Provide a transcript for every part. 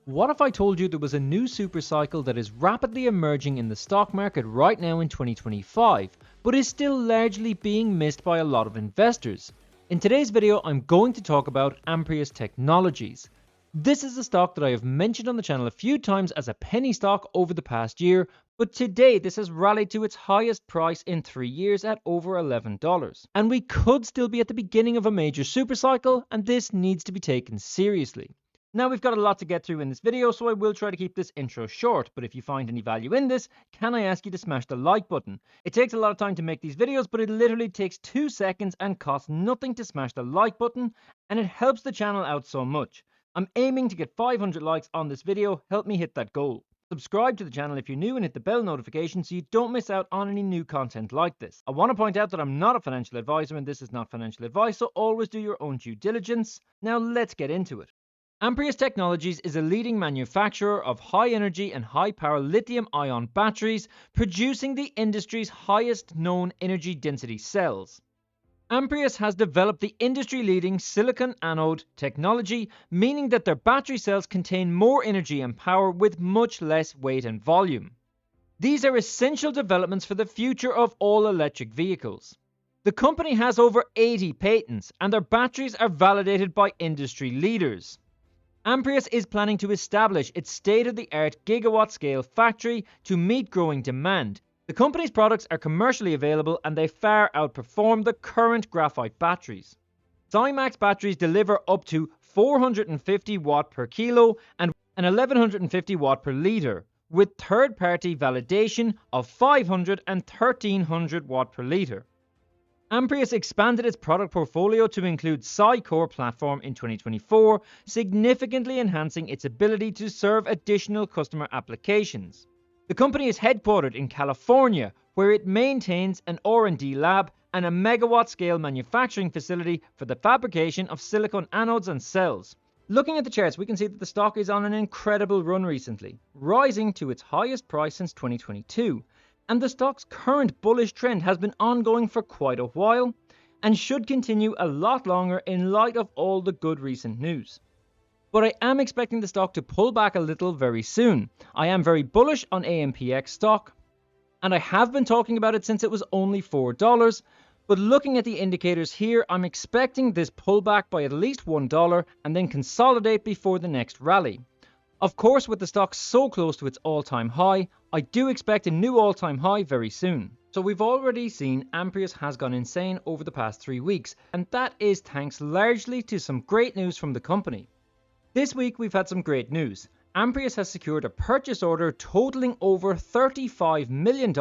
What if I told you there was a new supercycle that is rapidly emerging in the stock market right now in 2025, but is still largely being missed by a lot of investors? In today's video, I'm going to talk about Amprius Technologies. This is a stock that I have mentioned on the channel a few times as a penny stock over the past year, but today this has rallied to its highest price in 3 years at over $11. And we could still be at the beginning of a major supercycle, and this needs to be taken seriously. Now we've got a lot to get through in this video, so I will try to keep this intro short, but if you find any value in this, can I ask you to smash the like button? It takes a lot of time to make these videos, but it literally takes 2 seconds and costs nothing to smash the like button, and it helps the channel out so much. I'm aiming to get 500 likes on this video. Help me hit that goal. Subscribe to the channel if you're new and hit the bell notification so you don't miss out on any new content like this. I want to point out that I'm not a financial advisor and this is not financial advice, so always do your own due diligence. Now let's get into it. Amprius Technologies is a leading manufacturer of high-energy and high-power lithium-ion batteries, producing the industry's highest known energy density cells. Amprius has developed the industry-leading silicon anode technology, meaning that their battery cells contain more energy and power with much less weight and volume. These are essential developments for the future of all electric vehicles. The company has over 80 patents, and their batteries are validated by industry leaders. Amprius is planning to establish its state-of-the-art gigawatt-scale factory to meet growing demand. The company's products are commercially available and they far outperform the current graphite batteries. Cymax batteries deliver up to 450 watt per kilo and 1150 watt per litre, with third-party validation of 500 and 1300 watt per litre. Amprius expanded its product portfolio to include SiCore platform in 2024, significantly enhancing its ability to serve additional customer applications. The company is headquartered in California, where it maintains an R&D lab and a megawatt-scale manufacturing facility for the fabrication of silicon anodes and cells. Looking at the charts, we can see that the stock is on an incredible run recently, rising to its highest price since 2022. And the stock's current bullish trend has been ongoing for quite a while and should continue a lot longer in light of all the good recent news. But I am expecting the stock to pull back a little very soon. I am very bullish on AMPX stock, and I have been talking about it since it was only $4, but looking at the indicators here, I'm expecting this pullback by at least $1 and then consolidate before the next rally. Of course, with the stock so close to its all-time high, I do expect a new all-time high very soon. So we've already seen Amprius has gone insane over the past 3 weeks, and that is thanks largely to some great news from the company. This week we've had some great news. Amprius has secured a purchase order totaling over $35 million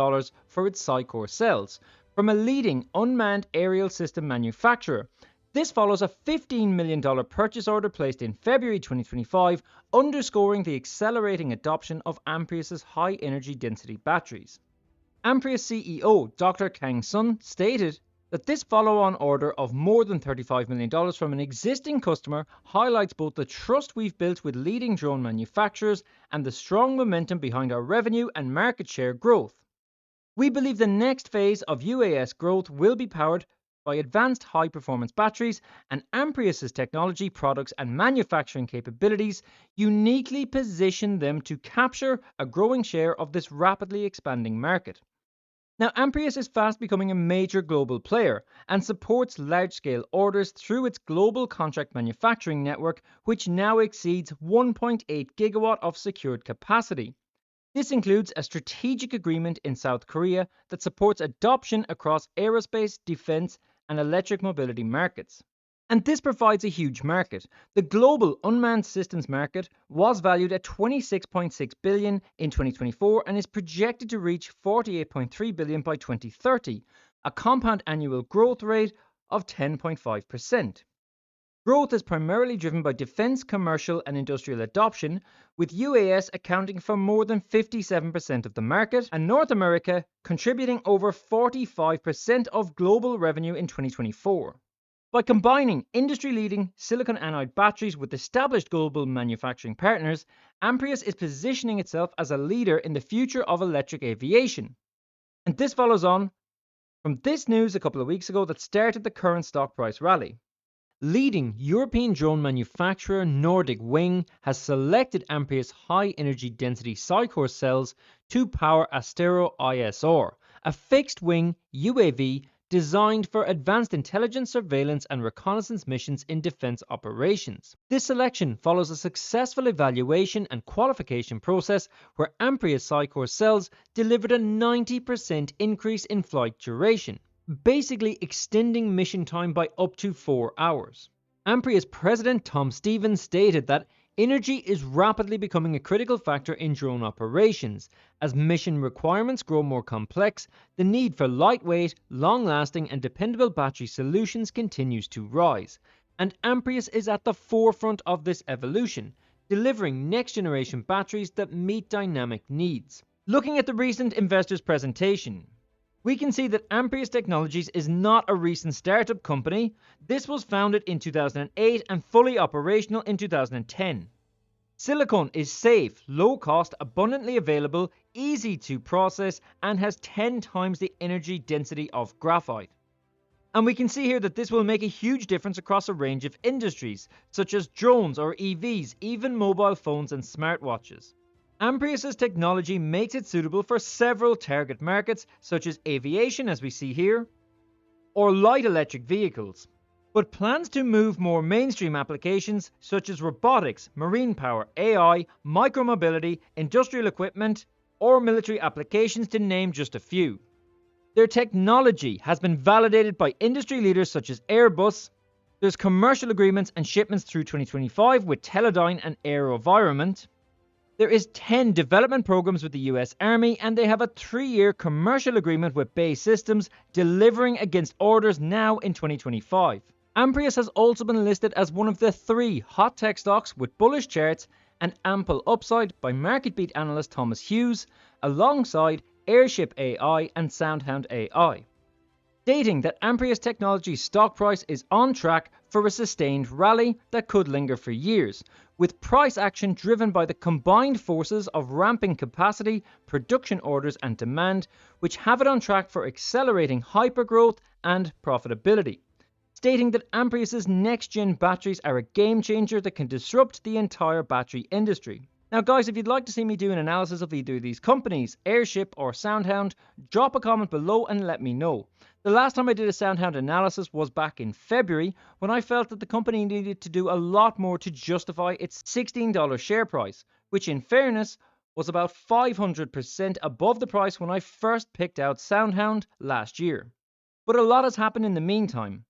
for its SiCore cells from a leading unmanned aerial system manufacturer. This follows a $15 million purchase order placed in February 2025, underscoring the accelerating adoption of Amprius' high-energy density batteries. Amprius CEO Dr. Kang Sun stated that this follow-on order of more than $35 million from an existing customer highlights both the trust we've built with leading drone manufacturers and the strong momentum behind our revenue and market share growth. We believe the next phase of UAS growth will be powered by advanced high-performance batteries, and Amprius' technology, products, and manufacturing capabilities uniquely position them to capture a growing share of this rapidly expanding market. Now, Amprius is fast becoming a major global player and supports large-scale orders through its global contract manufacturing network, which now exceeds 1.8 gigawatt of secured capacity. This includes a strategic agreement in South Korea that supports adoption across aerospace, defense, and electric mobility markets. And this provides a huge market. The global unmanned systems market was valued at $26.6 billion in 2024 and is projected to reach $48.3 billion by 2030, a compound annual growth rate of 10.5%. Growth is primarily driven by defense, commercial, and industrial adoption, with UAS accounting for more than 57% of the market, and North America contributing over 45% of global revenue in 2024. By combining industry-leading silicon anode batteries with established global manufacturing partners, Amprius is positioning itself as a leader in the future of electric aviation. And this follows on from this news a couple of weeks ago that started the current stock price rally. Leading European drone manufacturer Nordic Wing has selected Amprius high energy density Cycor cells to power Astero ISR, a fixed wing UAV designed for advanced intelligence, surveillance and reconnaissance missions in defense operations. This selection follows a successful evaluation and qualification process where Amprius Cycor cells delivered a 90% increase in flight duration, basically extending mission time by up to 4 hours. Amprius president Tom Stevens stated that energy is rapidly becoming a critical factor in drone operations. As mission requirements grow more complex, the need for lightweight, long-lasting and dependable battery solutions continues to rise. And Amprius is at the forefront of this evolution, delivering next-generation batteries that meet dynamic needs. Looking at the recent investors' presentation, we can see that Amprius Technologies is not a recent startup company. This was founded in 2008 and fully operational in 2010. Silicon is safe, low cost, abundantly available, easy to process, and has 10 times the energy density of graphite. And we can see here that this will make a huge difference across a range of industries, such as drones or EVs, even mobile phones and smartwatches. Amprius' technology makes it suitable for several target markets, such as aviation, as we see here, or light electric vehicles. But plans to move more mainstream applications, such as robotics, marine power, AI, micromobility, industrial equipment, or military applications, to name just a few. Their technology has been validated by industry leaders such as Airbus. There's commercial agreements and shipments through 2025 with Teledyne and AeroVironment. There is 10 development programs with the US Army, and they have a 3-year commercial agreement with BAE Systems, delivering against orders now in 2025. Amprius has also been listed as one of the 3 hot tech stocks with bullish charts and ample upside by market beat analyst Thomas Hughes, alongside Airship AI and SoundHound AI, stating that Amprius Technologies' stock price is on track for a sustained rally that could linger for years, with price action driven by the combined forces of ramping capacity, production orders and demand, which have it on track for accelerating hypergrowth and profitability, stating that Amprius' next-gen batteries are a game changer that can disrupt the entire battery industry. Now guys, if you'd like to see me do an analysis of either of these companies, Airship or SoundHound, drop a comment below and let me know. The last time I did a SoundHound analysis was back in February, when I felt that the company needed to do a lot more to justify its $16 share price, which in fairness was about 500% above the price when I first picked out SoundHound last year. But a lot has happened in the meantime,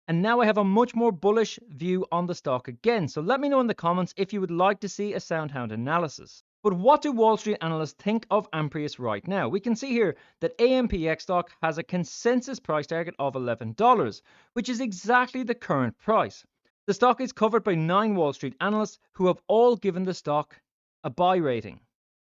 and now I have a much more bullish view on the stock again, so let me know in the comments if you would like to see a SoundHound analysis. But what do Wall Street analysts think of Amprius right now? We can see here that AMPX stock has a consensus price target of $11, which is exactly the current price. The stock is covered by 9 Wall Street analysts who have all given the stock a buy rating.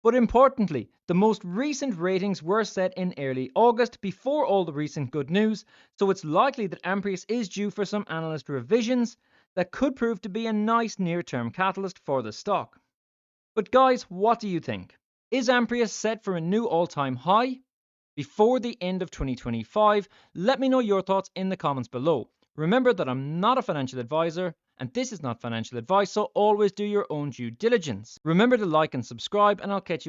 But importantly, the most recent ratings were set in early August, before all the recent good news, so it's likely that Amprius is due for some analyst revisions that could prove to be a nice near-term catalyst for the stock. But guys, what do you think? Is Amprius set for a new all-time high before the end of 2025? Let me know your thoughts in the comments below. Remember that I'm not a financial advisor, and this is not financial advice, so always do your own due diligence. Remember to like and subscribe, and I'll catch you in